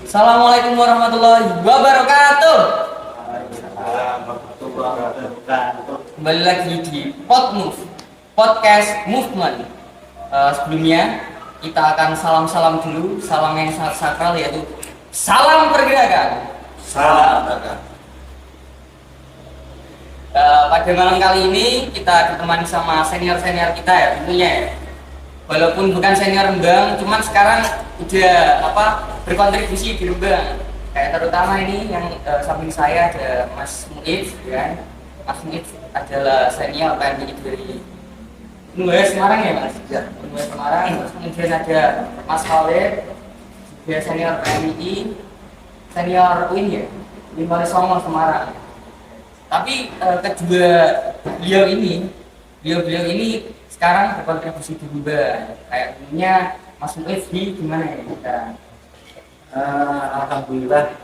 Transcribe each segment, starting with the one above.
Assalamualaikum warahmatullahi wabarakatuh. Kembali lagi di Podmove Podcast Movement. Sebelumnya kita akan salam-salam dulu, salam yang sangat sakral yaitu salam pergerakan. Salam pergerakan. Pada malam kali ini kita ditemani sama senior-senior kita ya tentunya ya. Walaupun bukan senior Rembang, cuman sekarang udah berkontribusi di Rembang. Kayak terutama ini yang samping saya ada Mas Muiz, ya. Mas Muiz adalah senior PMI dari Unwes Semarang ya Mas. Ya. Unwes Semarang. Terus kemudian ada Mas Khalid, dia senior PMI, senior UIN ya, Lima Songo Semarang. Tapi kedua beliau ini sekarang berkontribusi di Rembang. Kayak punya Mas Muiz gimana ya kita? Alhamdulillah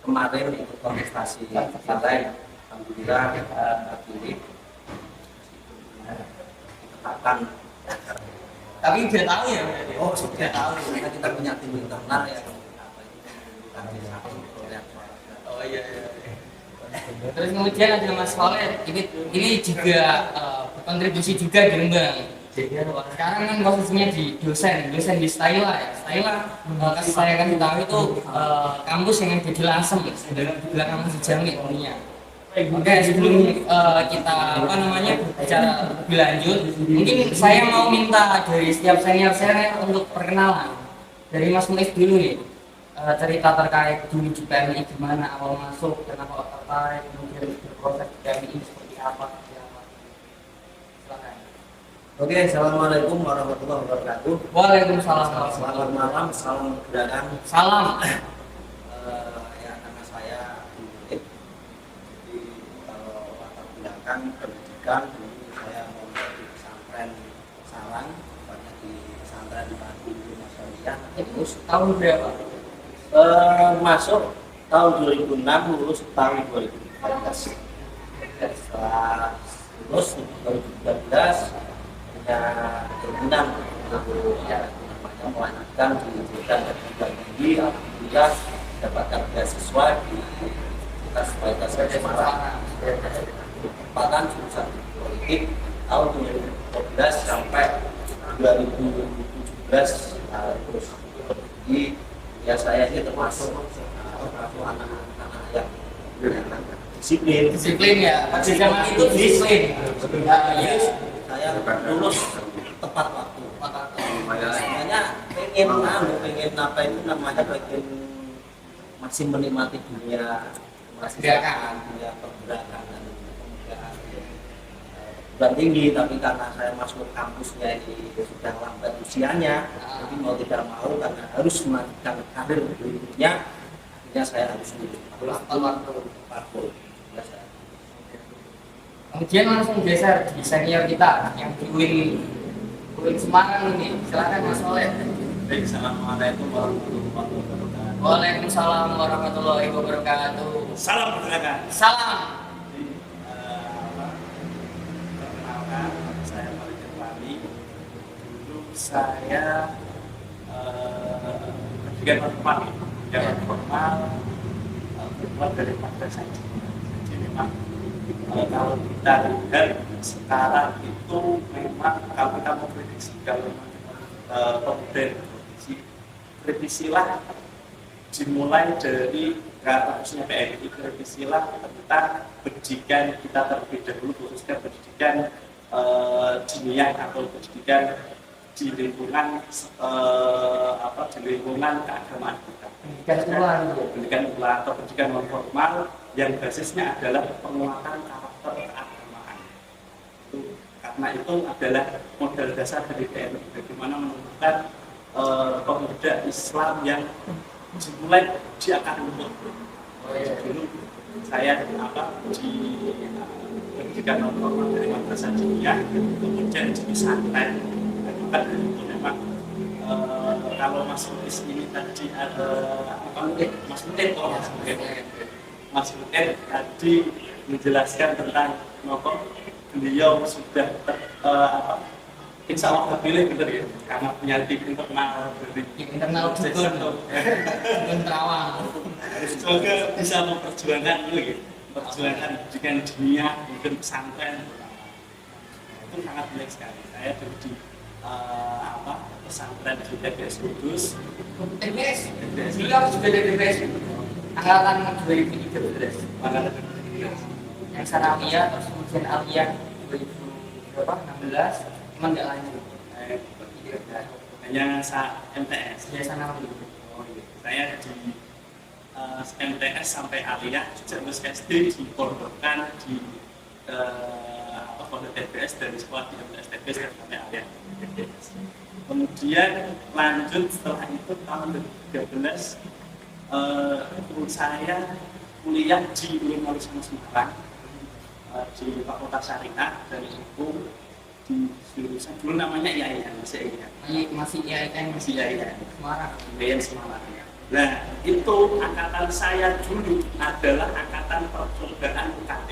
kemarin ikut kontestasi partai, alhamdulillah terpilih ditetapkan. Tapi udah tahu ya? Oh sudah tahu, karena kita punya tim internal ya. Oh iya. Terus kemudian ada Mas Khalid, ini juga berkontribusi juga di Rembang. Sekarang kan posisinya di dosen di Staila ya. Staila kasih saya kasih tahu itu kampus yang ada di Lasem dan di belakang Masjid Jami tentunya. Oke, sebelum kita berbicara lebih lanjut, mungkin saya mau minta dari setiap senior untuk perkenalan. Dari Mas Muiz dulu nih, cerita terkait dulu di PMI gimana awal masuk, kenapa tertarik, kemudian berproses di PMI seperti apa. Silakan. Oke, assalamualaikum warahmatullahi wabarakatuh. Waalaikumsalam. Selamat malam, salam pergerakan. Salam. Ya karena saya murid, jadi kalau latar belakang pendidikan dulu saya mau di pesantren Salang, tepatnya di pesantren Padu Masyariah. Terus tahun berapa? Masuk tahun 2006, lulus tahun 2013. Setelah lulus 2013 punya keinginan untuk melanjutkan pendidikan dan tinggi. Alhamdulillah dapatkan beasiswa di Universitas Pajajaran Semarang. Kesempatan jurusan politik tahun 2012 sampai 2017 terus. Jadi ya saya ini termasuk anak-anak yang disiplin Ya. Pada zaman itu disiplin. Ya, saya lulus tepat waktu. Sebenarnya pengen masih menikmati dunia dunia pergerakan dan kemudian perguruan tinggi, tapi karena saya masuk kampusnya ini sudah lambat usianya, jadi mau tidak mau karena harus melanjutkan karir berikutnya, akhirnya saya harus waktu. Kemudian langsung geser di senior kita yang di UIN Semarang ini. Silakan Mas Khalid. Baik, assalamualaikum warahmatullahi wabarakatuh. Waalaikumsalam warahmatullahi wabarakatuh. Salam pergerakan. Salam. Perkenalkan, saya Khalid Irfani. Dulu saya pendidikan formal berbuat dari madrasah. Jadi memang kalau kita lihat sekarang itu memang kalau kita mau prediksi kalau pemuda predisilah dimulai dari khususnya PMI, predisilah tentang pendidikan kita terlebih dahulu, khususnya pendidikan diniyah atau pendidikan di lingkungan di lingkungan keagamaan kita. Pendidikan ulang atau pendidikan non formal yang basisnya adalah penguatan karakter keagamaan. Karena itu adalah modal dasar dari PMI, bagaimana menumbuhkan pemuda Islam yang dimulai di akar rumput. Dulu saya di pendidikan non formal dari madrasah diniyah, kemudian di pesantren. Bukan itu memang kalau Mas Muiz ini tadi ada Mas Muiz tadi menjelaskan tentang beliau sudah insya Allah terpilih bener ya, karena punya tim internal dari internal Dukun Terawang. semoga bisa memperjuangkan itu ya, perjuangan pendidikan dunia, mungkin pesantren itu sangat baik sekali. Saya dulu di pesantren di TBS Kudus. TBS, dulu aku juga dari TBS, angkatan 2013. Yang Sanawiyah, terus kemudian Aliyah 2016, cuman nggak lanjut. Hanya MTS. Dia Sanawiyah. Oh, iya. Saya di MTS sampai Aliyah, terus SD dipondokkan di pondok TBS, dari sekolah di MTS TBS sampai Aliyah. Kemudian lanjut setelah itu tahun 2013 saya kuliah di Universitas Semarang di Fakultas Syariah dari hukum di jurusan dulu namanya IAIN, Masih IAIN Semarang. IAIN Semarang. Nah, itu angkatan saya dulu adalah angkatan percobaan UKT.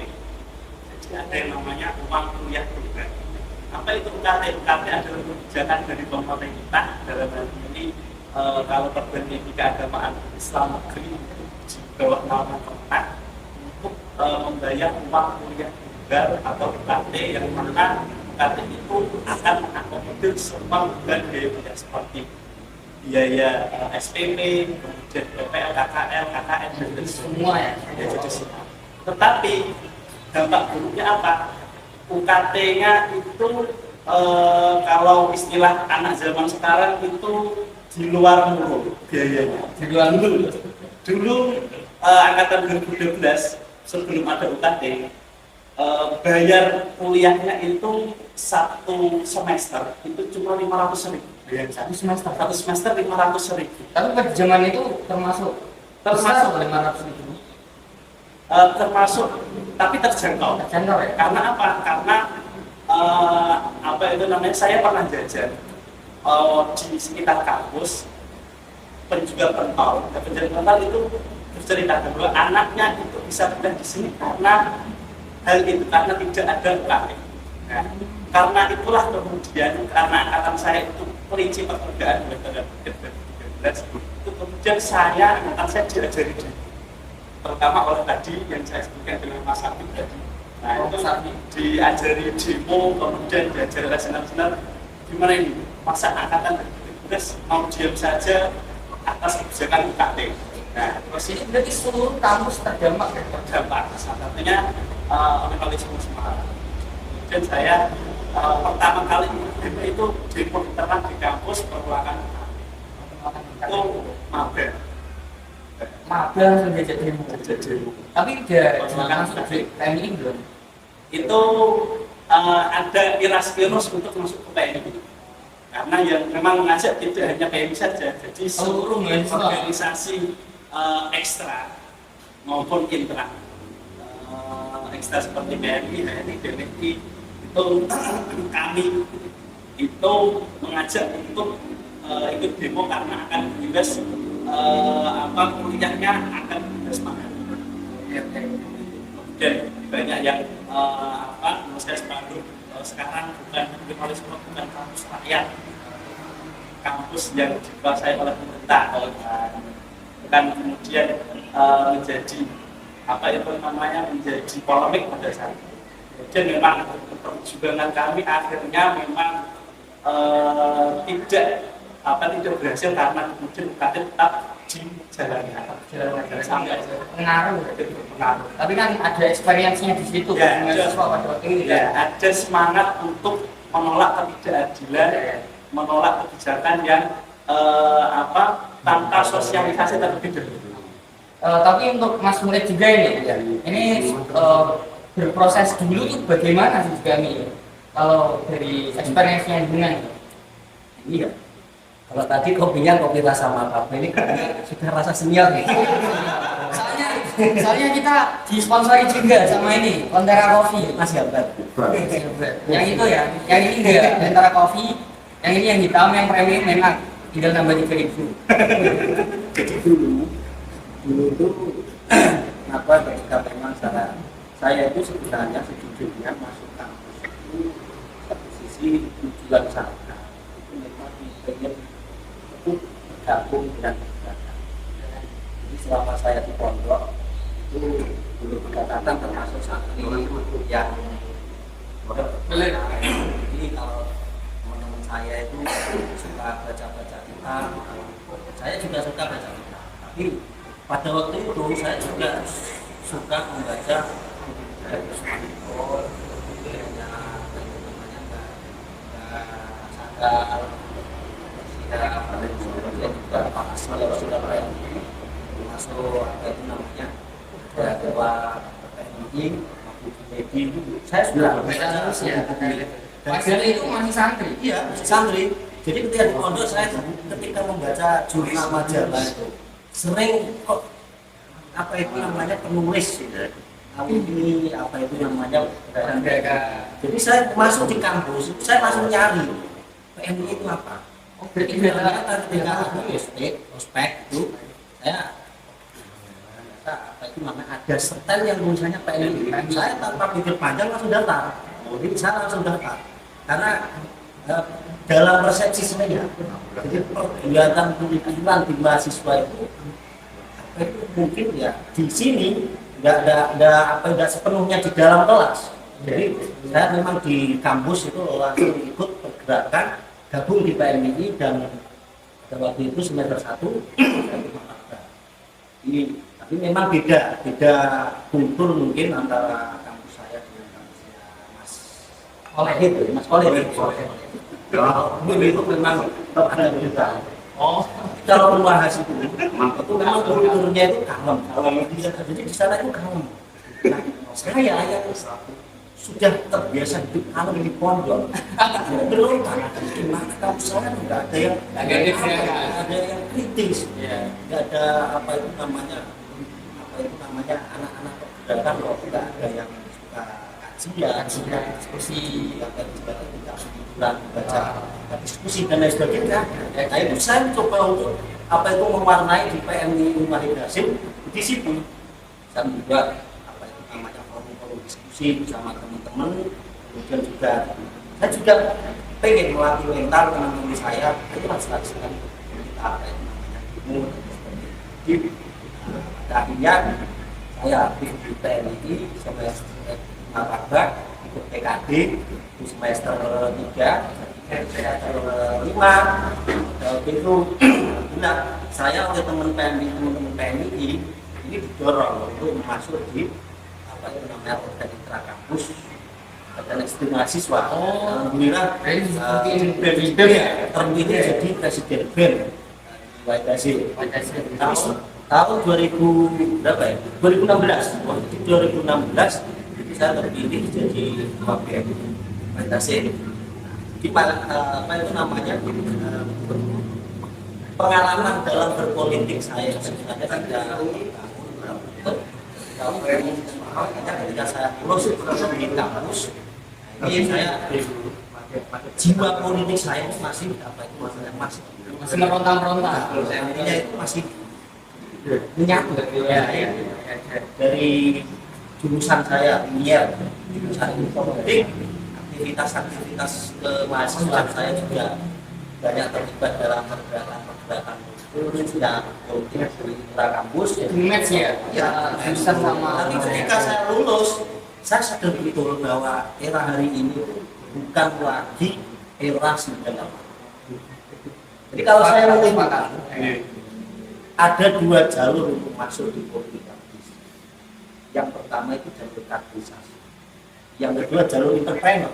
Jadi ada yang namanya uang kuliah program. Apa itu UKT? UKT adalah kebijakan dari pemerintah dalam hal ini kalau perguruan tinggi keagamaan Islam negeri di bawah naungan Kementerian untuk membayar uang kuliah tunggal atau UKT yang mana UKT itu akan mengakomodir semua biaya seperti biaya SPP, kemudian PPL, KKL, KKN, dan Semua ya. jadi semua. Tetapi dampak buruknya apa? UKT-nya itu kalau istilah anak zaman sekarang itu di luar mulu biayanya. Di luar mulu. Dulu angkatan 2012 sebelum ada UKT, bayar kuliahnya itu satu semester itu cuma 500.000. Satu semester 500.000. Tapi pada zaman itu termasuk 500.000. Termasuk tapi terjangkau. Terjangkau ya. Karena apa? Karena apa itu namanya? Saya pernah jajan di sekitar kampus, juga pentol. Dan pentol itu bercerita bahwa anaknya itu bisa pindah di sini karena hal itu, karena tidak ada UKT. Nah, karena itulah kemudian karena angkatan saya itu perinci pekerjaan metode 2013 itu kemudian angkatan saya diajari terutama oleh tadi yang saya sebutkan dengan Mas Habib tadi. Nah itu diajari demo, kemudian diajari rasional gimana ini masa angkatan 2013 mau diam saja atas kebijakan UKT. Nah terus Ini berarti seluruh kampus terdampak ya? terdampak, salah satunya Universitas Semarang. Kemudian saya pertama kali itu demo internal di kampus perulakan itu mager. Langsung diajak demo. Tapi udah masuk ke PMI belum? Itu ada iras-iras untuk masuk ke PMI. Karena yang memang mengajak tidak hanya PMI saja, jadi seluruh organisasi ekstra maupun intra ekstra seperti PMI, HNI, DMI itu kami itu mengajak untuk ikut demo karena akan bebas kuliahnya akan bebas makan. Dan banyak yang saya sepanduk sekarang bukan bukan kampus rakyat, kampus yang dikuasai oleh pemerintah, bukan kemudian menjadi menjadi polemik pada saat itu. Dan memang perjuangan kami akhirnya memang tidak berhasil karena kemudian UKT tetap dijalankan sampai Pengaruh. Tapi kan ada experience-nya di situ. Ya, ada semangat untuk menolak ketidakadilan, menolak kebijakan yang tanpa sosialisasi terlebih dahulu. Tapi untuk Mas Murid juga ini berproses dulu itu bagaimana sih kami? Kalau dari experience-nya dengan Iya. Kalau tadi kopinya kopi rasa mantap, ini sudah rasa senior nih. Soalnya kita disponsori juga sama ini Lentera Coffee. Mas Gabat. Yang itu ya, yang ini enggak Lentera Coffee, yang ini yang hitam, yang premium memang tinggal nambah 3.000. Jadi dulu itu kenapa ketika memang saya itu sebenarnya sejujurnya masuk kampus itu satu sisi Jadi tujuan saya itu memang ingin ikut bergabung dengan pergerakan. Jadi selama saya di pondok itu dulu pendekatan termasuk santri yang jadi kalau teman-teman saya itu suka baca-baca kitab, saya juga suka baca kitab. Tapi pada waktu itu saya juga suka membaca masuk apa itu namanya ketua PMI saya sudah baca terus ya. Padahal itu masih santri. iya masih santri. Jadi ketika di pondok saya ketika membaca jurnal majalah itu sering kok apa itu namanya penulis ini apa itu namanya jadi saya masuk di kampus saya langsung nyari PMI itu apa. Oh, berarti Ternyata ketika aku ospek itu saya apa itu namanya ada setel yang tulisannya PMI. Saya tanpa pikir panjang langsung daftar. Jadi saya langsung daftar karena dalam persepsi saya jadi kegiatan pemikiran di mahasiswa itu apa itu mungkin ya di sini nggak sepenuhnya di dalam kelas. Jadi saya memang di kampus itu langsung ikut pergerakan gabung di PMI dan pada waktu itu semester 1 ini tapi memang beda kultur mungkin antara kampus saya dengan kampusnya Mas Koleh itu memang ada beda. Oh, Kalau membahas itu memang kulturnya itu kalem. Jadi di sana itu kalem. Nah, saya yang sudah terbiasa hidup kalem di pondok. Belum gimana kampus saya nggak ada yang kritis, nggak ada apa itu namanya anak-anak pergerakan loh, nggak ada yang suka kajian, diskusi, tidak baca diskusi dan lain sebagainya. Nah itu saya coba untuk apa itu mewarnai di PMI Wahid Hasim di situ. Saya juga apa itu namanya forum diskusi bersama teman-teman. Kemudian juga saya juga pengen melatih mental teman-teman saya. Itu sekali kita apa itu namanya ilmu dan akhirnya saya aktif di PMI semester maba ikut PKD di semester 3 semester 5 itu benar saya oleh teman-teman PMI ini didorong untuk masuk di apa itu namanya organisasi kampus dan eksekutif mahasiswa. Alhamdulillah terpilih jadi presiden BEM Wahid Hasim tahun 2000 berapa ya 2016 waktu itu 2016 itu saya terpilih jadi ketua BEM Wahid Hasim. Di apa itu namanya pengalaman dalam berpolitik saya sebenarnya ketika saya lulus di kampus ini saya jiwa politik saya itu masih apa itu masih meronta-ronta. Intinya itu masih menyatu dari jurusan saya jurusan politik aktivitas kemahasiswaan saya juga banyak terlibat dalam pergerakan yang politik di kampus Match ya. Bisa sama. tapi ketika saya lulus saya sadar betul bahwa era hari ini bukan lagi era 98. Jadi kalau saya melihat ada dua jalur untuk masuk di politik praktis. Yang pertama itu jalur kaderisasi. Yang kedua jalur entrepreneur.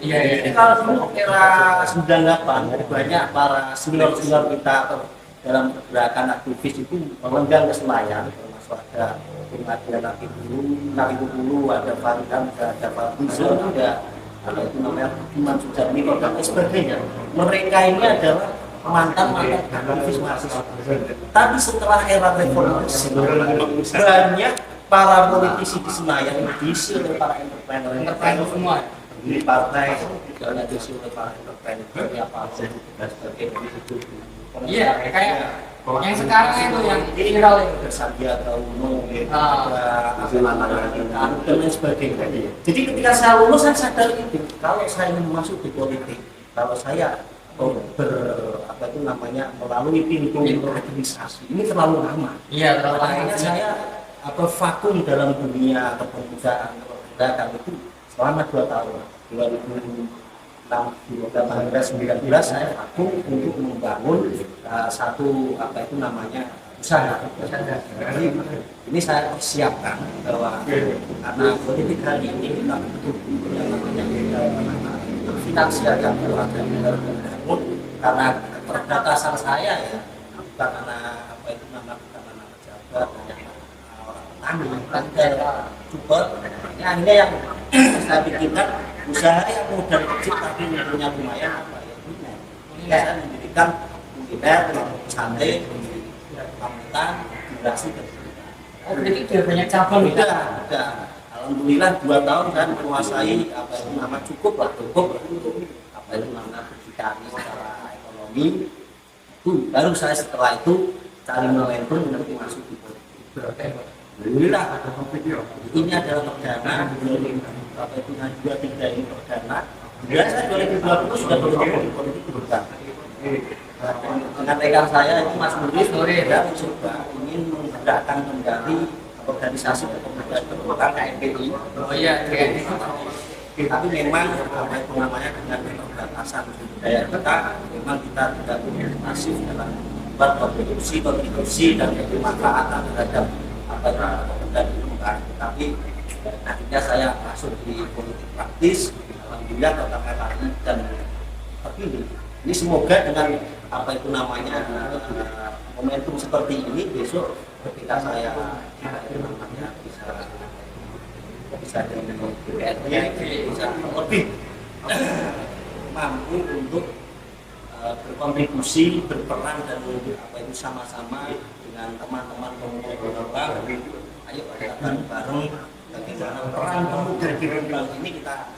Iya. Jadi kalau dulu era 98 banyak para senior kita dalam pergerakan aktivis itu melenggang ke Senayan, termasuk ada pengadilan Nabi Bulu, ada Faridam, ada Fabrizio, ada itu namanya Iman Sujarni dan sebagainya. Mereka ini adalah mantan aktivis mahasiswa. Tapi setelah era reformasi banyak para politisi di Senayan diisi oleh para entrepreneur semua di partai dan diisi oleh para entrepreneur ya Pak dan sebagainya itu. Iya, kayak Yang sekarang itu yang viral itu. Ada Sandiaga Uno, Ah. ada apa namanya dan lain sebagainya. Jadi ketika saya lulus saya sadar itu kalau saya ingin masuk di politik, kalau saya apa itu namanya melalui pintu organisasi ini terlalu lama. Iya, terlalu Makanya lama. saya vakum dalam dunia kepemudaan itu selama 2 tahun. 2019 saya vakum untuk membangun satu apa itu namanya usaha. Jadi ini saya persiapkan bahwa karena politik hari ini kita butuh yang namanya finansial yang kuat dan terbangun karena keterbatasan saya ya bukan karena apa itu nama bukan karena pejabat orang petani juga ini akhirnya yang saya pikirkan usaha yang modal kecil tapi untungnya lumayan apa ya ini saya mendirikan kuliner santai rambutan durasi Oh, berarti udah banyak cabang ya? udah alhamdulillah 2 tahun kan menguasai apa itu nama cukup untuk apa itu nama berdikari secara ekonomi itu baru saya setelah itu cari momentum nanti masuk di politik. Alhamdulillah ini adalah perdana apa itu juga 3 ini perdana. Kemudian saya 2020 sudah bergabung di politik bukan. Dengan rekan saya itu Mas Nuri ya mencoba ingin menggerakkan kembali organisasi kepemudaan berkembang KMPI. Oh iya, KMPI. Tapi memang apa itu namanya dengan keterbatasan budaya kita, memang kita tidak punya masif dalam membuat kontribusi dan kebermanfaatan terhadap apa itu kepemudaan berkembang. Tapi akhirnya saya masuk di politik praktis, alhamdulillah pertama kali dan terpilih. Ini semoga dengan apa itu namanya momentum seperti ini besok ketika saya itu namanya bisa jadi DPRD bisa lebih mampu untuk berkontribusi berperan dan apa itu sama-sama dengan teman-teman pemuda Berkembang. Ayo kita bareng bagaimana peran pemuda Berkembang ini kita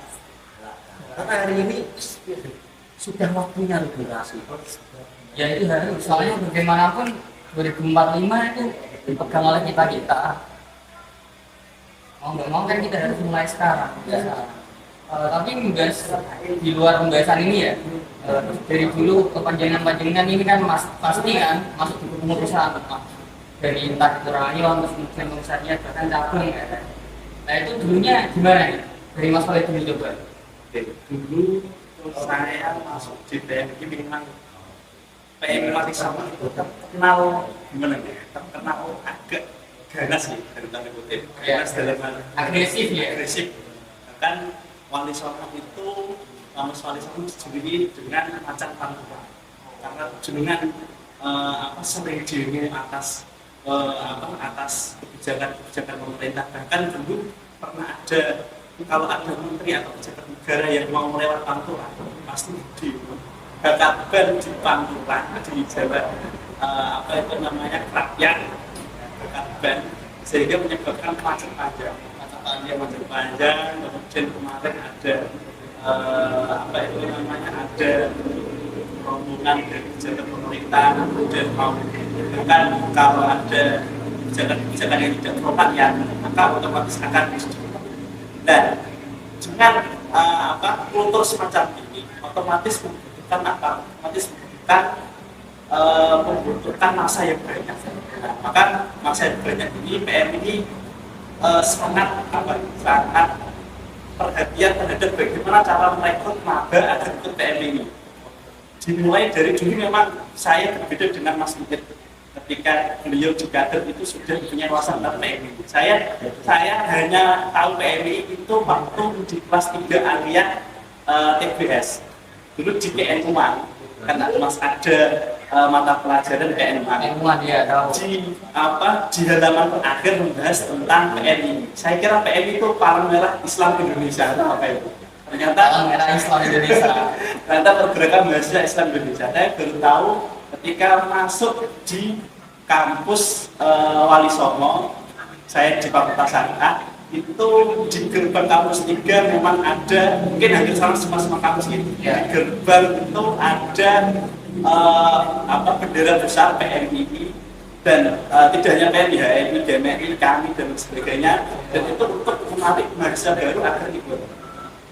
karena hari ini sudah waktunya regulasi. Ya itu harus, soalnya bagaimanapun 2045 itu dipegang oleh kita. Mau nggak mau kan kita harus mulai sekarang. Ya. Tapi membahas di luar pembahasan ini ya, dari dulu kepanjangan ini kan pasti kan masuk di kepengurusan dari entah keturangan terus kemudian pengurusannya bahkan cabang ya. Nah itu dulunya gimana nih? Dari Mas Khalid dulu coba. Dulu saya masuk di PMI memang PMI Wali Songo itu terkenal gimana ya? Terkenal agak ganas sih dari tanda kutip. Ganas dalam agresif ya. Agresif. Bahkan Wali Songo itu Mas Wali Songo dijuluki dengan macan pantura karena jenengan sering demo atas atas kebijakan pemerintah. Bahkan dulu pernah ada kalau ada menteri atau pejabat negara yang mau melewat Pantura pasti di Bakatban di Pantura di Jawa apa itu namanya kerakyat Bakatban sehingga menyebabkan macet panjang kemudian kemarin ada apa itu namanya ada rombongan dari pejabat pemerintah kemudian mau bahkan kalau ada kebijakan yang tidak berpakaian maka otomatis akan dan dengan kultur semacam ini otomatis membutuhkan masa yang banyak. Nah, maka masa yang banyak ini PM ini sangat perhatian terhadap bagaimana cara merekrut maba agar ikut PM ini. Dimulai dari dulu memang saya berbeda dengan Mas Mungkin. Ketika beliau di kader itu sudah punya wawasan tentang PMI. Saya hanya tahu PMI itu waktu di kelas 3 alia TBS. Dulu di KN Umang, karena Mas ada mata pelajaran KN Umang. Ya, tahu. Di halaman terakhir membahas tentang PMI. Saya kira PMI itu palang merah Islam Indonesia atau apa itu. Ternyata palang merah Islam Indonesia. Ternyata pergerakan mahasiswa Islam Indonesia. Saya baru tahu ketika masuk di kampus Wali Songo, saya di Fakultas Syariah, itu di gerbang kampus 3 memang ada, mungkin hampir sama semua kampus ini. Di gerbang itu ada bendera besar PMII dan tidak hanya PMI, HMI, GMRI, kami dan sebagainya, dan itu untuk menarik mahasiswa baru agar ikut.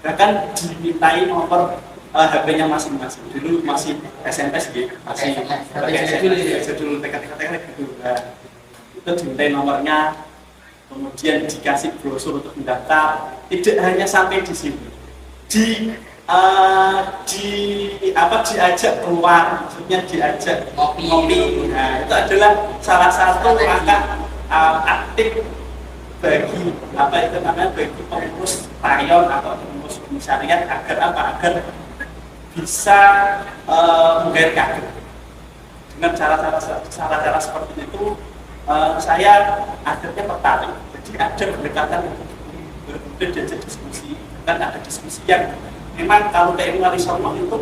Bahkan dimintai nomor HP-nya masing-masing. Dulu masih SMS gitu, masih pakai SMS dulu, TK-TK gitu. Itu dimintai nomornya, kemudian dikasih brosur untuk mendaftar. Tidak hanya sampai di sini, diajak keluar, maksudnya diajak ngopi. Nah, itu adalah salah satu langkah aktif bagi bagi pengurus rayon atau pengurus komisariat agar bisa menggait kader. Dengan cara-cara seperti itu, saya akhirnya tertarik. Jadi ada pendekatan, kemudian diajak diskusi, dan ada diskusi yang memang kalau PMI Warisono itu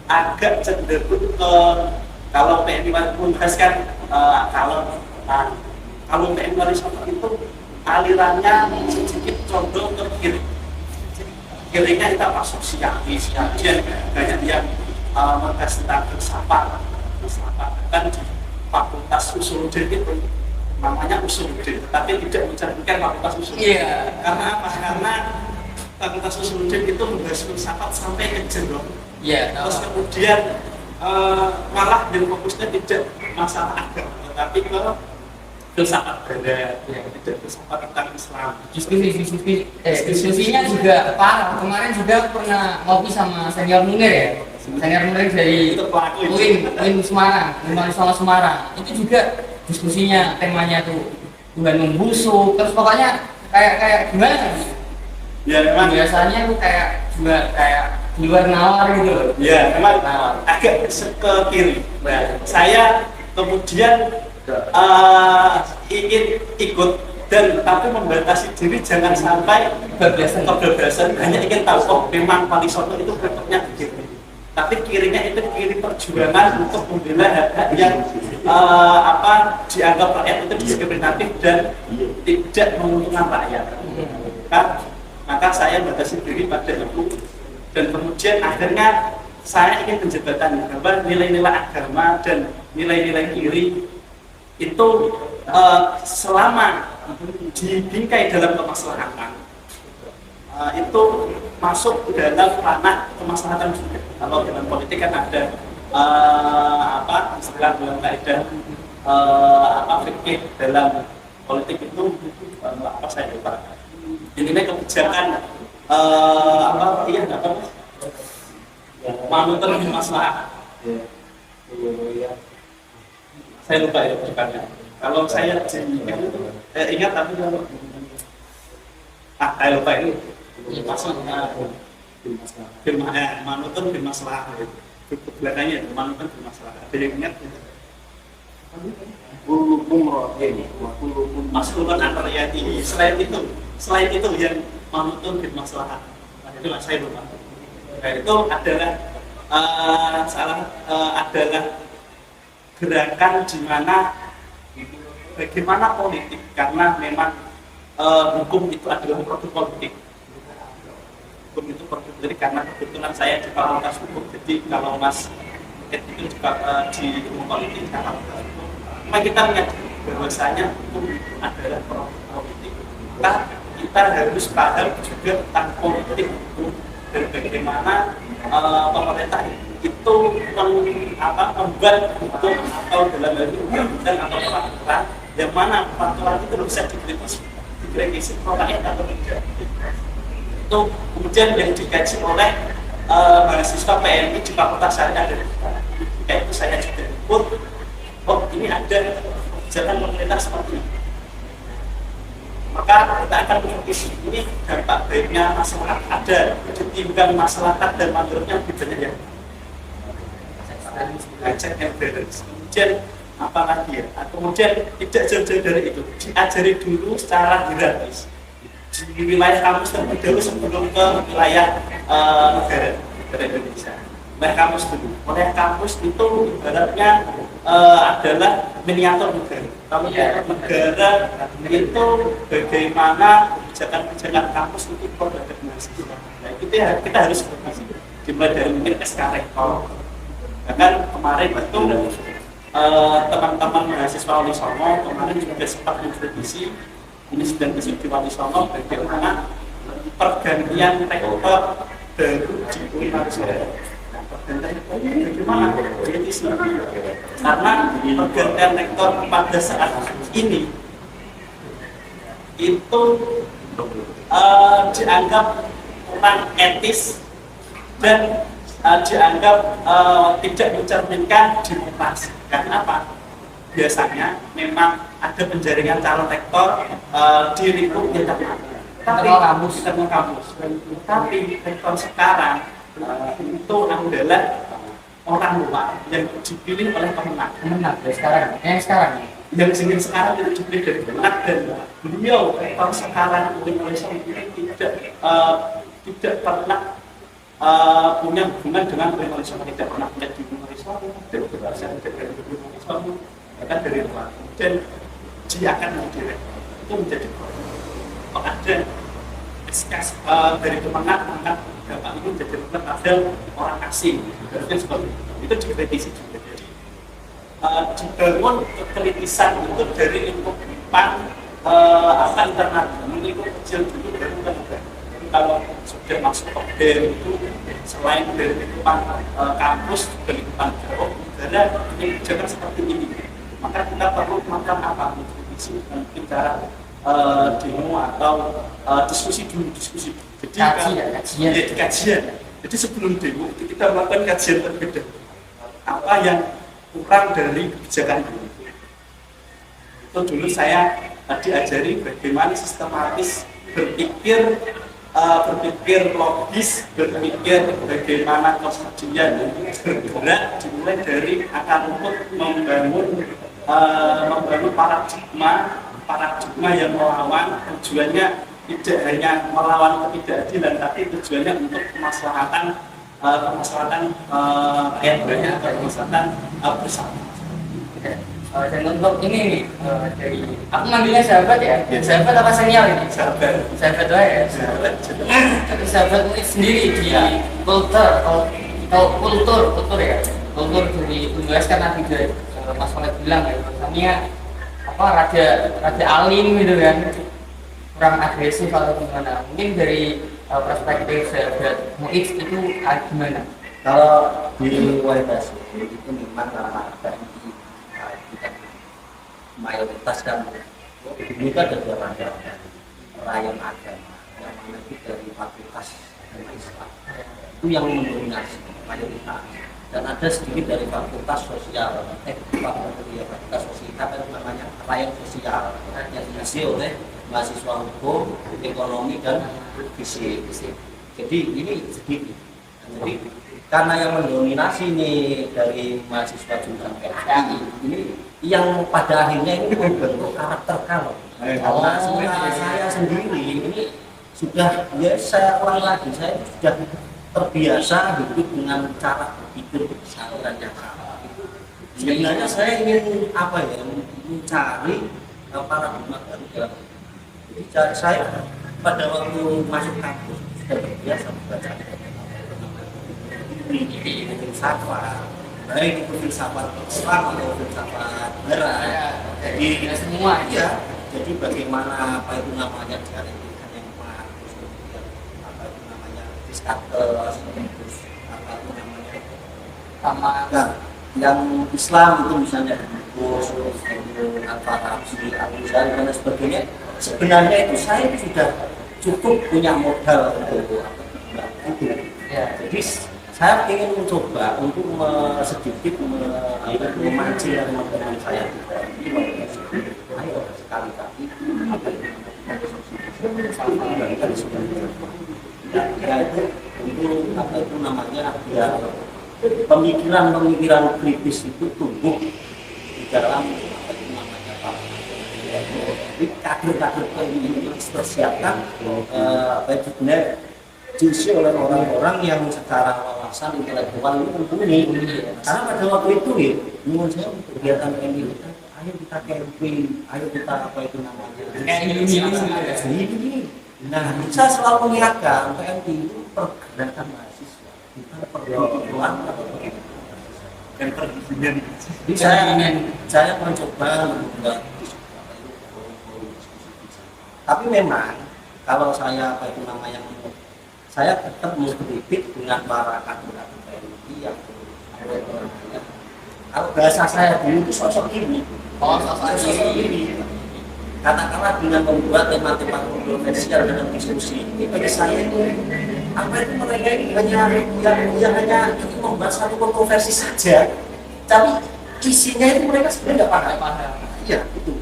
agak cenderung ke, kalau PMI Warisono kalau PMI Warisono itu alirannya sedikit condong ke kiri. Kirinya kita masuk sosialis, kemudian banyak yang membahas tentang filsafat, kan di Fakultas Usuluddin itu namanya Usuluddin, tapi tidak mencerminkan Fakultas Usuluddin. Karena apa? Karena Fakultas Usuluddin itu membahas filsafat sampai ke jero. Terus kemudian malah yang fokusnya tidak masalah agama, tetapi ke filsafat tidak filsafat tentang Islam. Diskusinya juga parah. Kemarin juga pernah ngopi sama senior Munir ya. Senior Munir dari UIN Semarang, Warisono Semarang. Itu juga diskusinya temanya tuh Tuhan membusuk. Terus pokoknya kayak gimana? Ya memang biasanya tuh kayak di luar nawar gitu. Ya memang agak ke kiri. Saya kemudian ingin ikut dan tapi membatasi diri jangan sampai kebablasan, hanya ingin tahu oh memang Warisono itu bentuknya begini, tapi kirinya itu kiri perjuangan untuk membela hak-hak yang dianggap rakyat itu diskriminatif dan tidak menguntungkan rakyat. Maka saya membatasi diri pada itu, dan kemudian akhirnya saya ingin menjembatani bahwa nilai-nilai agama dan nilai-nilai kiri itu selama dibingkai dalam kemaslahatan itu masuk dalam ranah kemaslahatan juga. Kalau dalam politik kan ada istilah dalam kaidah fikih dalam politik itu saya lupa. Ini kebijakan manuver maslahat. Saya lupa ya depannya. Kalau saya ingat tapi saya lupa ini. Masalah manuver bermasalah. Belakangnya manuver bermasalah. Ada yang ingat? Maskulun antariyati. Selain itu yang manuver bermasalah. Itulah saya lupa. Nah, itu adalah adalah gerakan di mana bagaimana politik, karena memang hukum itu adalah produk politik. Hukum itu produk politik karena kebetulan saya di Fakultas Hukum, jadi kalau Mas itu di ilmu politik karena kita menyadari bahwasanya hukum adalah produk politik. Kita harus paham juga tentang politik hukum dan bagaimana pemerintah itu membuat hukum atau dalam hal ini undang-undang atau peraturan yang mana peraturan itu bisa dikritisi rakyat atau tidak. Itu kemudian yang dikaji oleh mahasiswa PMI di Fakultas Syariah dan ketika itu saya juga ikut. Oh ini ada kebijakan pemerintah seperti ini, maka kita akan mengkritisi ini dampak baiknya masyarakat ada, ketimbang masyarakat dan mangrove-nya lebih banyak ya. Check and balance. Kemudian apa lagi ya? Kemudian tidak jauh-jauh dari itu, diajari dulu secara hierarkis di wilayah kampus terlebih dahulu sebelum ke wilayah negara Indonesia. Wilayah kampus dulu. Wilayah kampus itu ibaratnya adalah miniatur negara. Kalau negara itu bagaimana kebijakan kampus itu terhadap mahasiswa. Nah, itu kita harus berhasil. Dimulai dari mungkin SK Rektor, Bahkan kemarin itu teman-teman mahasiswa Wali Songo kemarin juga sempat mengkritisi ini sedang isu di Wali Songo bagaimana pergantian rektor baru di UIN. Bagaimana kritisi? Karena pergantian rektor pada saat ini itu dianggap kurang etis dan dianggap tidak mencerminkan demokrasi. Karena apa? Biasanya memang ada penjaringan calon rektor di lingkup internal kampus. Tapi rektor sekarang itu adalah orang luar yang dipilih oleh Kemenak. Yang sekarang itu dipilih dari Kemenak, dan beliau rektor sekarang Indonesia ini tidak pernah punya hubungan dengan Indonesia, tidak pernah punya di Indonesia, tidak berasal dari Indonesia, bahkan dari luar. Dan dia akan menjadi itu menjadi kalau ada SKS dari Kemenak mengangkat bapak ini menjadi ada orang asing, dan seperti itu dikritisi juga. Jadi dibangun kekritisan itu dari lingkup internal, lingkup kecil dulu baru kan. Kalau sudah masuk ke BEM itu selain dari lingkupan kampus juga lingkupan negara yang jangan seperti ini. Maka kita perlu makan apa? Mungkin cara demo atau diskusi dulu. Jadi kajian. Jadi sebelum demo itu kita melakukan kajian terlebih dahulu. Apa yang kurang dari kebijakan ini? Itu dulu saya diajari bagaimana sistematis berpikir logis, berpikir bagaimana kemudian bergerak dimulai dari akar rumput, membangun paradigma yang melawan, tujuannya tidak hanya melawan ketidakadilan, tapi tujuannya untuk kemaslahatan rakyat banyak, kemaslahatan bersama. Dan untuk ini nih, dari aku manggilnya sahabat ya, sahabat apa senior ini? Sahabat lah ya. Tapi sahabat ini sendiri di kultur ya, kultur dari UNS karena juga Mas Khaled bilang ya, misalnya apa rada alim gitu kan, kurang agresif atau gimana? Mungkin dari perspektif sahabat Muiz itu gimana? Kalau di UNS itu memang karena ada mayoritas kan ini kan ada rayon agama yang mana itu dari fakultas agama Islam itu yang mendominasi mayoritas, dan ada sedikit dari fakultas sosial fakultas sosial kan namanya rayon sosial yang diisi oleh mahasiswa hukum, ekonomi dan fisik. Jadi ini sedikit. Jadi karena yang mendominasi ini dari mahasiswa jurusan PKI ini yang pada akhirnya ini membentuk karakter kalau karena saya sendiri ini sudah saya ulang lagi, saya sudah terbiasa hidup dengan cara berpikir kesadaran yang sama. Sebenarnya saya ingin mencari paradigma baru dalam. Jadi saya pada waktu masuk kampus sudah terbiasa membaca filsafat, baik itu filsafat Islam atau filsafat Barat. Jadi semua ya. Jadi bagaimana namanya dialektika yang terus kemudian namanya Aristoteles, namanya sama yang Islam itu misalnya Gus, Al-Farabi, Al-Ghazali dan sebagainya. Sebenarnya itu saya sudah cukup punya modal untuk itu. Ya. Jadi saya ingin mencoba untuk sedikit memancing teman-teman saya. Ayo sekali-kali itu namanya ya pemikiran kritis itu tumbuh di dalam jadi kader-kader ini dipersiapkan benar diisi oleh orang-orang yang secara wawasan intelektual itu mumpuni. Karena pada waktu itu ya, menurut saya kegiatan ini, ayo kita camping, ayo kita ini. Nah, saya selalu mengingatkan PMI itu pergerakan mahasiswa, bukan pergerakan atau pergerakan mahasiswa. dan perizinan. Jadi saya mencoba membuat tapi memang kalau saya apa itu namanya saya tetap mengkritik dengan para kandidat PNI yang kalau bahasa saya dulu itu sosok ini sosok ini katakanlah dengan membuat tema-tema kontroversial dalam diskusi ini bagi saya itu apa itu mereka ini hanya yang hanya itu membahas satu kontroversi saja tapi isinya itu mereka sebenarnya nggak paham. Iya itu.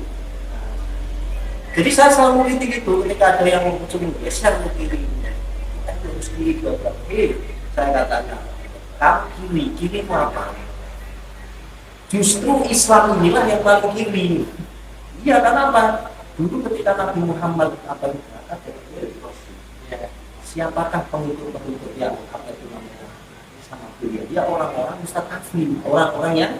Jadi saya selalu mengkritik itu ketika ada yang muncul geser ke kiri, kita harus kiri belakang. Saya katakan, kamu kiri itu apa? Justru Islam inilah yang paling kiri. Iya, karena apa? Dulu ketika Nabi Muhammad apa itu siapakah pengikut-pengikut yang apa itu namanya sama beliau? Dia orang-orang mustaqim, orang-orang yang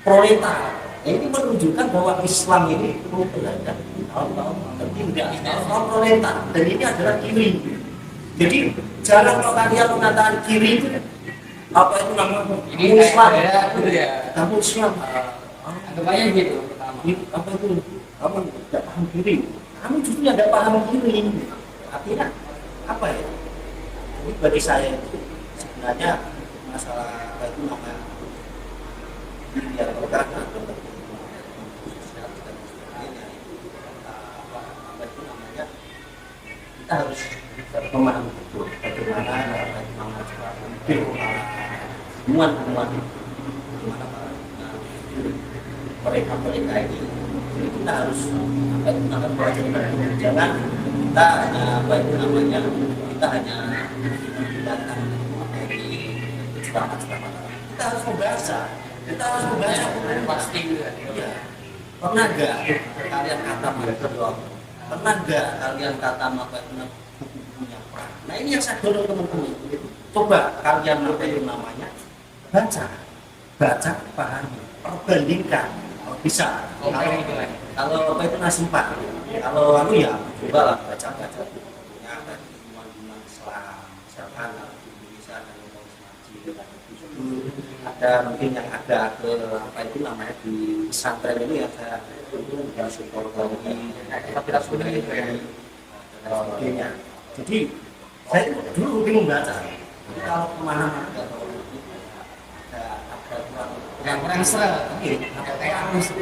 proletar. Ini menunjukkan bahwa Islam ini perlu belajar tahun-tahun tertinggal, tahun proletar, dan ini adalah kiri. Jadi jangan kalau kalian mengatakan kiri itu apa itu namanya Islam ya. Kamu Islam anggapannya gitu pertama. Apa itu kamu tidak paham kiri, kamu justru tidak paham kiri. Artinya apa ya? Ini bagi saya itu sebenarnya masalah apa itu namanya kiri atau kanan atau kita harus memahami betul bagaimana temuan bagaimana mereka ini. Jadi kita harus apa itu namanya belajar jangan kita hanya apa itu namanya kita hanya datang dari ceramah-ceramah. Kita harus membaca Pasti ya. Pernah nggak kalian kata pernah nggak kalian kata maka bukunya perang? Nah ini yang saya dorong teman-teman. Coba kalian apa itu namanya baca, pahami, perbandingkan. Bisa. Kalau apa itu nasimpan. Kalau ya coba lah baca bukunya ada teman-teman Islam, misalkan Indonesia dan ada mungkin yang ada ke apa itu namanya di pesantren ini ya saya dan psikologi tapi sudah itu ya dan sebagainya. Jadi saya dulu bingung baca kalau pemahaman yang kurang serah kayak harus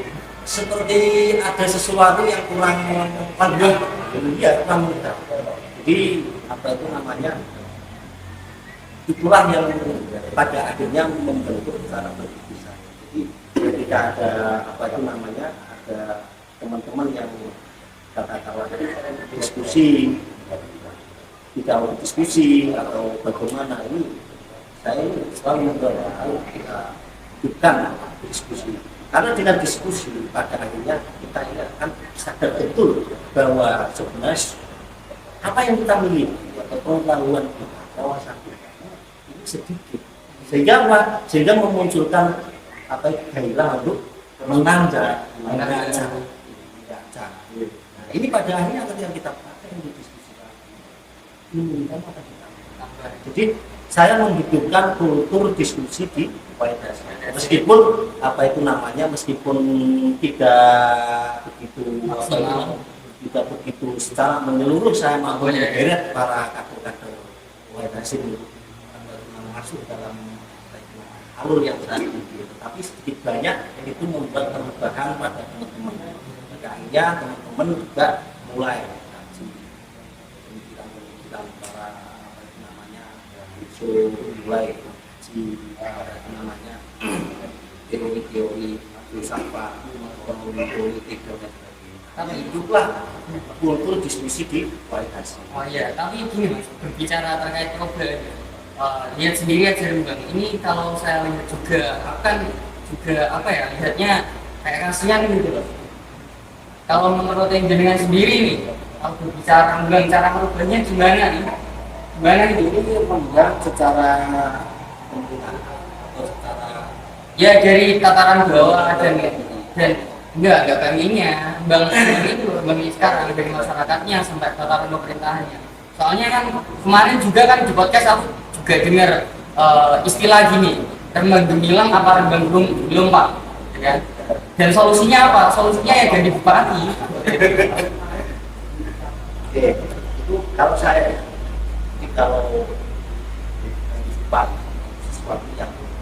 seperti ada sesuatu yang kurang panjang ya kurang mudah. Jadi apa itu namanya itulah yang pada akhirnya membentuk cara berpikir saya. Jadi ketika ada apa itu namanya ada teman-teman yang katakanlah diskusi tidak diskusi atau bagaimana ini saya selalu mendorong kita hidupkan diskusi karena dengan diskusi pada akhirnya kita ini akan sadar betul bahwa sebenarnya apa yang kita miliki atau pengetahuan kita wawasan kita ini sedikit sehingga memunculkan apa gairah untuk membaca. Nah, ini pada akhirnya ketika kita pakai untuk diskusi ini kan apa kita jadi saya menghidupkan kultur diskusi di kualitas meskipun apa itu namanya meskipun tidak begitu secara menyeluruh saya mampu menyeret para kader-kader kualitas ini masuk dalam alur yang saat ini, tetapi sedikit banyak itu membuat perubahan pada teman-teman. Akhirnya teman-teman juga mulai mengkaji pemikiran para mulai mengkaji namanya teori-teori filsafat, ekonomi politik dan sebagainya. Tapi itulah kultur diskusi di kualitas. Oh iya, tapi gini mas, berbicara terkait problem. Lihat sendiri aja Bang, ini kalau saya lihat juga akan juga apa ya lihatnya kayak kasihan gitu loh. Kalau menurut yang jenengan sendiri nih, kalau berbicara Bang cara merubahnya gimana nih? Gimana itu? Ini membuat secara penggunaan atau secara ya dari tataran bawah dan enggak banginnya Bang itu Bang sekarang dari masyarakatnya sampai tataran pemerintahannya. Soalnya kan kemarin juga kan di podcast aku juga dengar istilah gini, rembang gemilang apa rembang belum Pak, ya kan? Dan solusinya apa? Solusinya ya ganti bupati. Oke, itu kalau saya, jadi kalau cepat sesuatu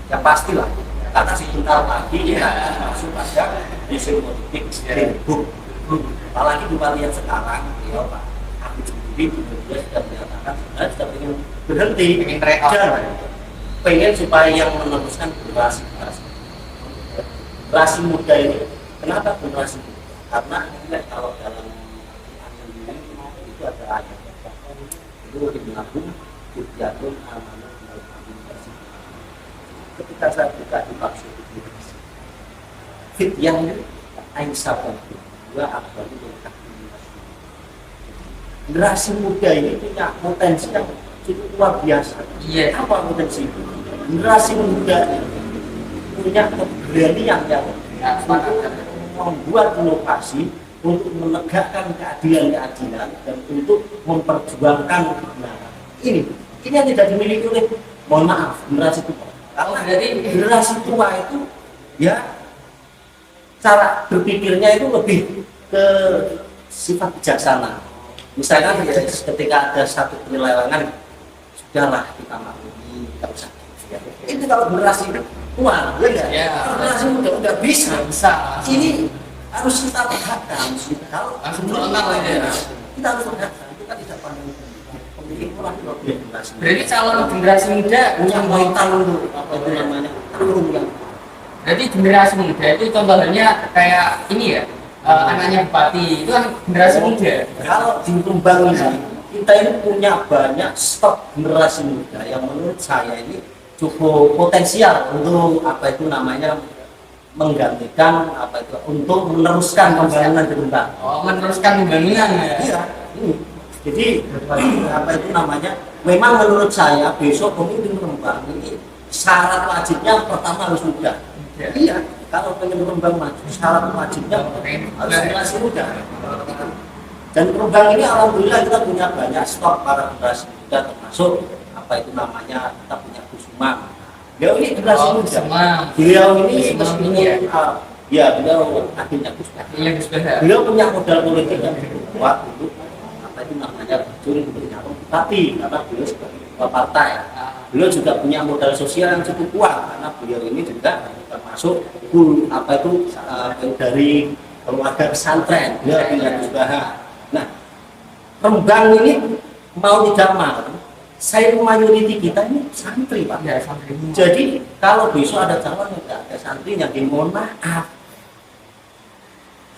yang pastilah, karena sebentar lagi kita akan masuk pada musim politik ribut. Apalagi bupati yang sekarang, ya Pak Aku sendiri dia sudah menyatakan sebenarnya sudah ingin berhenti, Ingin tryout. dan pengen supaya yang meneruskan generasi muda ini. Kenapa generasi muda? Karena kalau dalam itu ada ayat itu dibilang Fidyatun amanah minal mu'minin. Ketika saya buka di maksud Fidyah ini Aisyah dua akbar itu generasi muda ini punya potensi yang cukup luar biasa. Iya. Apa potensi itu? Generasi muda punya keberanian yang membuat inovasi untuk menegakkan keadilan dan untuk memperjuangkan kebenaran. Ini yang tidak dimiliki oleh, mohon maaf, generasi tua. Karena Jadi generasi tua itu ya cara berpikirnya itu lebih ke sifat bijaksana. Misalnya ketika ada satu penyelewengan, sudahlah kita maklumi, kita usah. Itu kalau generasi tua, Ya. generasi muda udah bisa. bisa. Ini harus kita perhatikan. Kalau Langsung berontak lah ya. kita harus perhatikan. Kita tidak pandang pemilik orang lebih generasi. Berarti calon generasi muda Punya mental untuk apa itu namanya turun yang. Berarti generasi muda itu contohnya kayak ini ya, anaknya bupati itu kan generasi muda. Kalau di Rembang ini kita ini punya banyak stok generasi muda yang menurut saya ini cukup potensial untuk apa itu namanya menggantikan apa itu untuk meneruskan pembangunan di Rembang. Oh, meneruskan pembangunan ya. Iya, ini. Jadi apa itu namanya? Memang menurut saya besok pemimpin Rembang ini syarat wajibnya pertama harus muda. Ya. Iya, kalau pengen Rembang maju syarat wajibnya harus generasi muda. Dan Rembang ini alhamdulillah kita punya banyak stok para generasi muda termasuk apa itu namanya kita punya Kusuma. Beliau ini generasi muda. Kusuma. Beliau ini Kusuma ini ya? Ya beliau akhirnya Kusuma. Iya, Gus Benda. Beliau punya modal politik yang cukup kuat untuk apa itu namanya betul untuk nyalon bupati karena beliau sebagai ketua partai. Beliau juga punya modal sosial yang cukup kuat karena beliau ini juga termasuk apa itu dari keluarga pesantren. Beliau punya usaha. Nah, Rembang ini mau tidak mau, saya mayoriti kita ini santri Pak. Ya, santri. Jadi kalau besok ada calon yang tidak ada santrinya, mohon maaf,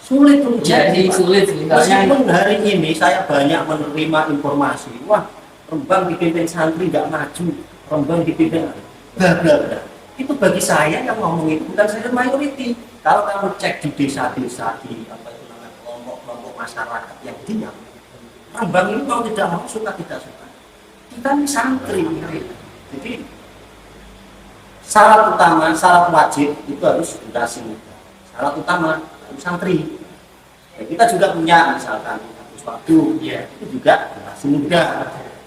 sulit untuk Jadi Pak. sulit sih. Soalnya Meskipun hari ini saya banyak menerima informasi, wah Rembang dipimpin santri nggak maju, Rembang dipimpin bla bla bla. Itu bagi saya yang ngomong itu bukan saya mayoriti. Kalau kamu cek di desa-desa di apa itu namanya kelompok-kelompok masyarakat yang diam, Rembang ini mau tidak mau suka tidak suka. Kita ini santri, jadi syarat utama, syarat wajib itu harus generasi muda. Syarat utama harus santri. Ya, kita juga punya misalkan sesuatu, Iya. itu juga generasi muda,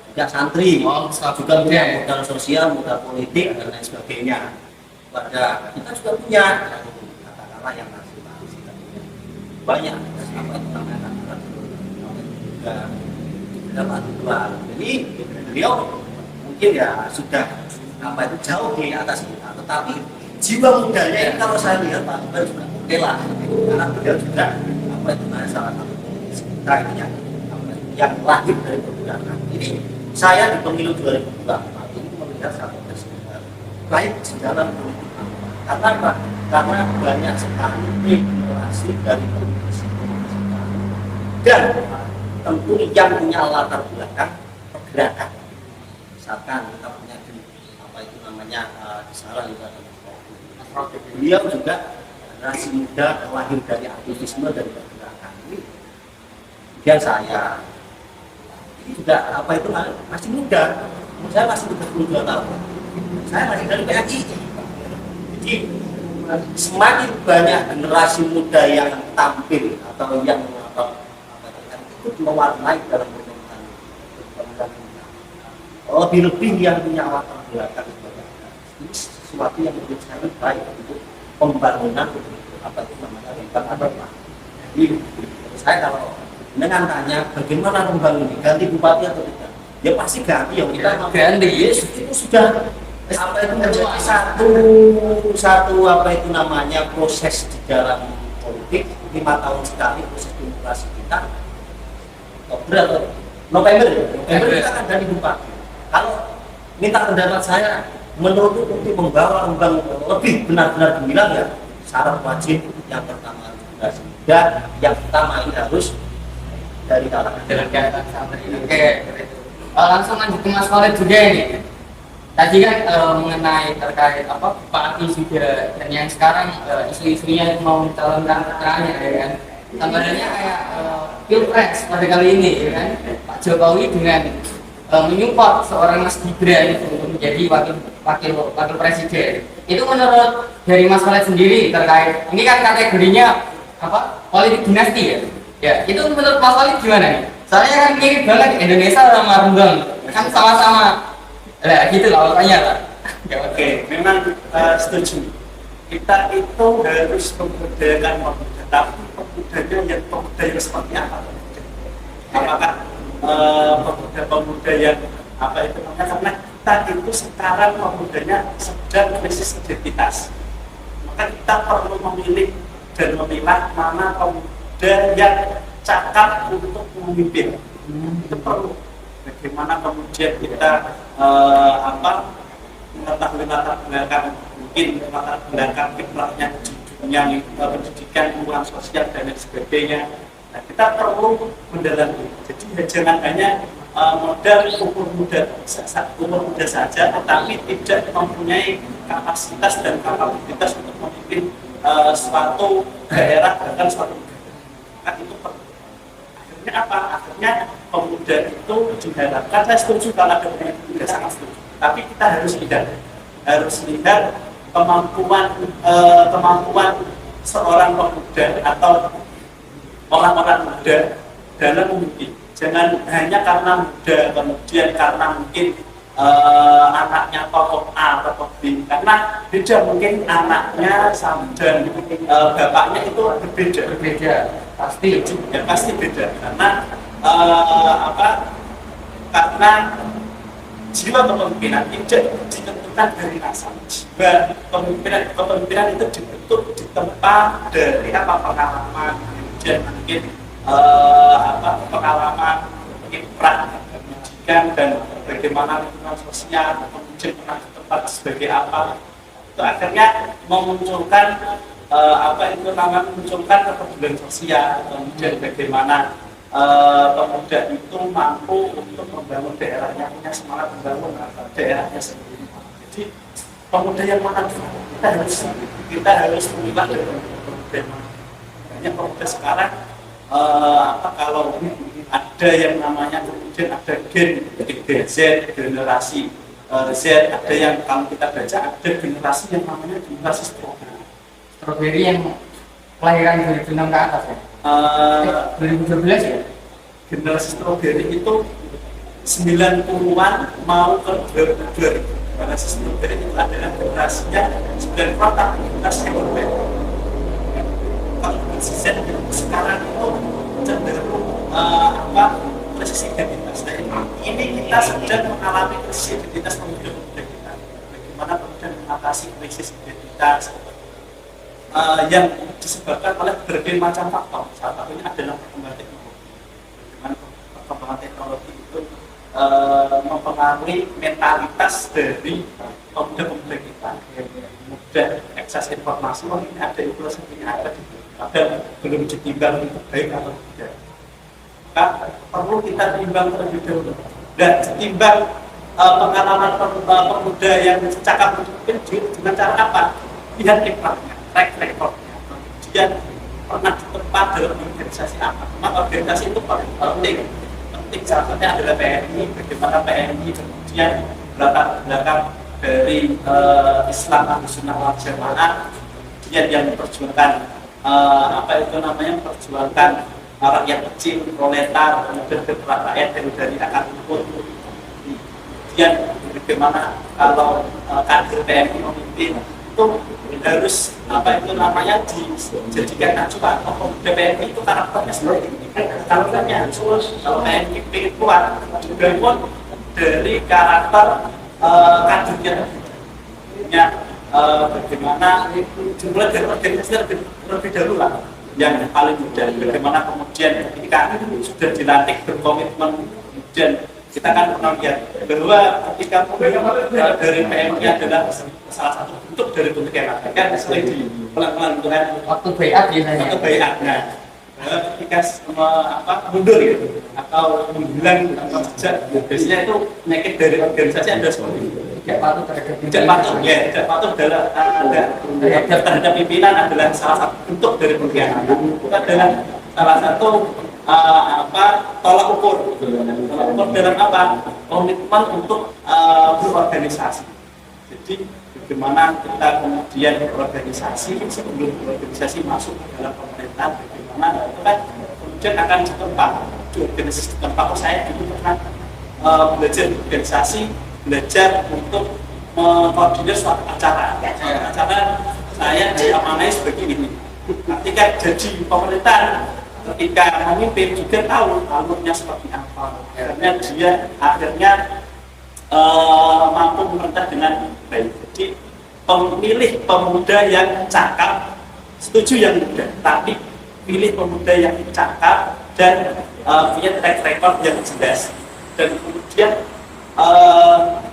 juga santri, Oh, sesuatu juga punya muda. modal sosial, modal politik dan lain sebagainya. Pada kita juga punya katakanlah yang masih banyak apa itu namanya juga dapat luar. Jadi beliau mungkin ya sudah apa itu jauh di atas kita, tetapi jiwa mudanya ini kalau saya lihat Pak Akbar juga oke lah, karena beliau juga apa itu namanya salah satu politisi kita ini yang lahir dari pergerakan. Ini saya di pemilu 2024 ini melihat satu kesempatan baik di dalam politik. Karena apa? Karena banyak sekali generasi dari politisi dan tentu yang punya latar belakang pergerakan. Misalkan kita punya apa itu namanya di Salah juga ada beliau juga generasi muda lahir dari aktivisme dari pergerakan. Ini kemudian saya ini juga apa itu masih muda. Saya masih 32 tahun. Saya masih dari PNI. Jadi semakin banyak generasi muda yang tampil atau yang ikut mewarnai dalam pemerintahan. Lebih-lebih yang punya latar belakang ini sesuatu yang menurut saya baik untuk pembangunan apa itu namanya lingkungan agama. Jadi saya kalau dengan tanya bagaimana membangun ganti bupati atau tidak, ya pasti ganti ya kita ganti. Yes, itu sudah apa itu menjadi satu apa itu namanya proses di dalam politik 5 tahun sekali proses demokrasi kita. Oktober atau November kita akan ganti bupati. Kalau minta pendapat saya, menurut untuk membawa undang lebih benar-benar gemilang ya syarat wajib yang pertama regulasi dan yang utama ini harus dari kalangan santri. Oke, langsung lanjut ke Mas Khalid juga ini. Tadi kan mengenai terkait apa bupati juga dan yang sekarang isu-isunya mau mencalonkan putranya ya kan. Gambarannya kayak pilpres pada kali ini ya kan. Pak Jokowi dengan menyupport seorang Mas Gibran itu untuk menjadi wakil presiden. Itu menurut dari Mas Khalid sendiri terkait ini kan kategorinya apa politik dinasti ya. Ya itu menurut Mas Khalid gimana nih? Soalnya kan mirip banget Indonesia sama Rembang kan sama-sama lah gitu lah makanya lah. Oke, memang setuju. Kita itu harus membudayakan pemuda, tapi pemuda yang seperti apa? Apakah pemuda-pemuda yang apa itu namanya? Karena kita itu sekarang pemudanya sedang krisis identitas. Maka kita perlu memilih dan memilah mana pemuda yang cakap untuk memimpin. Itu perlu. Bagaimana kemudian kita mengetahui latar belakang mungkin latar belakang kiprahnya di dunia pendidikan, hubungan sosial dan lain sebagainya. Nah, kita perlu mendalami. Jadi jangan hanya modal umur muda saja, tetapi tidak mempunyai kapasitas dan kapabilitas untuk memimpin suatu daerah bahkan suatu negara. Itu perlu. Akhirnya apa? Akhirnya pemuda itu diharapkan, saya setuju kalau ada pemuda sangat setuju. Tapi kita harus lihat kemampuan seorang pemuda atau orang-orang muda dalam memimpin. Jangan hanya karena muda, kemudian karena mungkin anaknya tokoh A, tokoh B. Karena beda mungkin anaknya dan bapaknya itu berbeda. Pasti ya pasti beda karena karena jiwa kepemimpinan tidak ditentukan dari rasa. Jiwa kepemimpinan itu dibentuk di tempat dari pengalaman, kemudian mungkin pengalaman kiprah pendidikan dan bagaimana lingkungan sosial, kemudian pernah di tempat sebagai apa. Itu akhirnya memunculkan memunculkan kepedulian sosial, kemudian bagaimana pemuda itu mampu untuk membangun daerahnya, punya semangat membangun daerahnya sendiri. Jadi pemuda yang manfaat kita harus memilah dari pemuda. Banyak pemuda sekarang kalau ada yang namanya kemudian ada gen Z, generasi Z, ada yang kalau kita baca ada generasi yang namanya generasi strawberry yang kelahiran 2006 ke atas ya? 2012 ya? Generasi strawberry itu 90-an mau ke 2000. Generasi strawberry itu adalah generasinya 90-an tapi generasi yang berbeda. Kalau Z sekarang itu cenderung krisis identitas. Nah, ini kita sedang mengalami krisis identitas pemuda-pemuda kita. Bagaimana kemudian mengatasi krisis identitas yang disebabkan oleh berbagai macam faktor. Salah satunya adalah perkembangan teknologi. Bagaimana perkembangan teknologi itu mempengaruhi mentalitas dari pemuda-pemuda kita. Mudah akses informasi, ini ada influencer, ini ada belum ditimbang itu baik atau tidak. Maka perlu kita timbang terlebih dahulu. Dan timbang pengalaman pemuda yang cakap memimpin dengan cara apa? Lihat kiprahnya, track recordnya, kemudian pernah di tempat dalam organisasi apa? Memang organisasi itu penting. Salah satunya adalah PNI. Bagaimana PNI kemudian latar belakang dari Islam Ahlussunnah wal Jamaah, kemudian yang memperjuangkan memperjuangkan rakyat kecil, proletar, kemudian rakyat dari akar rumput, kemudian bagaimana kalau kader PMI memimpin itu harus apa itu namanya dijadikan acuan. Tokoh muda PMI itu karakternya seperti ini, karakternya kalau PMI ingin kuat juga pun dari karakter kadernya, ya bagaimana jumlah dari organisasi lebih dahulu lah yang paling mudah, bagaimana kemudian ketika sudah dilantik berkomitmen, kemudian kita kan pernah lihat bahwa ketika dari PMI adalah salah satu bentuk dari bentuk yang ada kan sering di pelan-pelan waktu bayat biasanya. waktu bayat. Nah, ketika mundur ya atau menghilang tanpa jejak, biasanya itu penyakit dari organisasi ada seperti itu. Tidak patuh terhadap Tidak patuh, ya, tidak patuh terhadap pimpinan adalah salah satu bentuk dari pengkhianatan. Itu adalah salah satu tolak ukur. Tolak ukur dalam apa? Komitmen untuk berorganisasi. Jadi bagaimana kita kemudian berorganisasi sebelum organisasi masuk ke dalam pemerintahan, bagaimana itu kan kemudian akan ditempa di organisasi tempat. Saya dulu pernah belajar organisasi, belajar untuk mengkoordinir suatu acara. Saya diamanai sebagai ini. Ketika jadi pemerintahan, ketika memimpin juga tahu alurnya seperti apa. Akhirnya mampu memerintah dengan baik. Jadi pemilih pemuda yang cakap, setuju yang muda, tapi pilih pemuda yang cakap dan punya track record yang jelas. Dan kemudian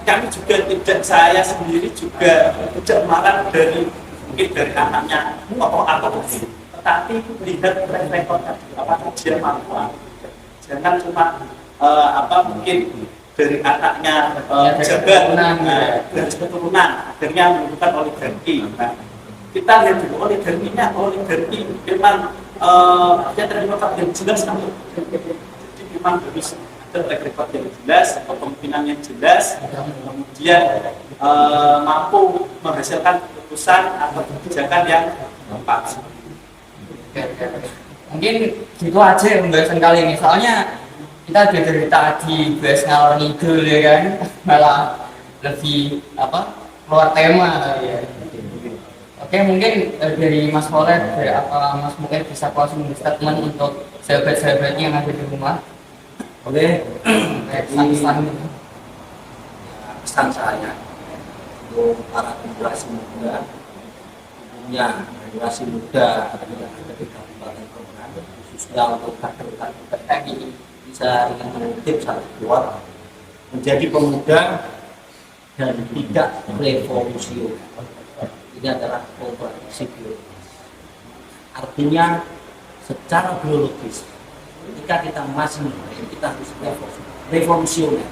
kami juga tidak, saya sendiri juga tidak marah dari mungkin dari anaknya atau tetapi lihat track record apakah dia mampu. Jangan cuma mungkin dari anaknya jabat dan keturunan akhirnya melakukan oligarki. Nah, kita lihat juga oligarki memang dia terima yang jelas kan. Jadi memang harus track record yang jelas, kepemimpinan yang jelas, kemudian mampu menghasilkan keputusan atau kebijakan yang tepat. Mungkin gitu aja pembahasan kali ini. Soalnya kita udah dari tadi bahas ngalor ngidul ya kan, malah lebih keluar tema ya. Oke, mungkin dari Mas Holed, dari Mas mungkin bisa closing statement untuk sahabat-sahabatnya yang ada di rumah. Oke, pesan saya untuk para generasi muda, generasi muda yang ada di Kabupaten Krobogan, khususnya untuk kader-kader PMI, bisa ingin mengutip satu keluar menjadi pemuda dan tidak revolusioner. Ini adalah kontraksi biologis. Artinya secara biologis, ketika kita masih muda, kita harus revolusioner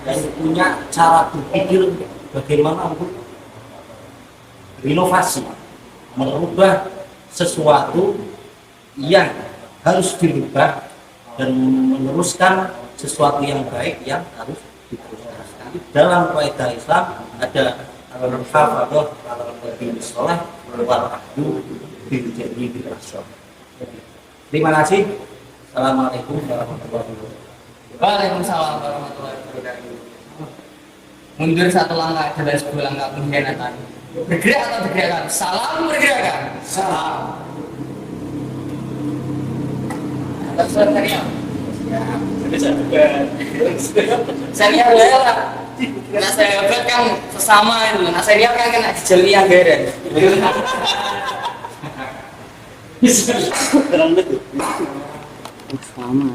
dan punya cara berpikir bagaimana untuk berinovasi, merubah sesuatu yang harus dirubah dan meneruskan sesuatu yang baik yang harus diteruskan. Dalam kaidah Islam ada al-hafadah al-bil sholah wal-ahdu bil-jadi bil-asyam. Terima kasih. Assalamualaikum warahmatullahi wabarakatuh. Waalaikumsalam warahmatullahi wabarakatuh. Mundur satu langkah dan sebuah langkah pengkhianatan. Bergerak atau bergerakan? Salam bergerakan. Salam. Atas senior. Senior lah. Nah sahabat kan sesama itu. Nah senior kan kena dijeli anggaran. Dalam bentuk. Sama.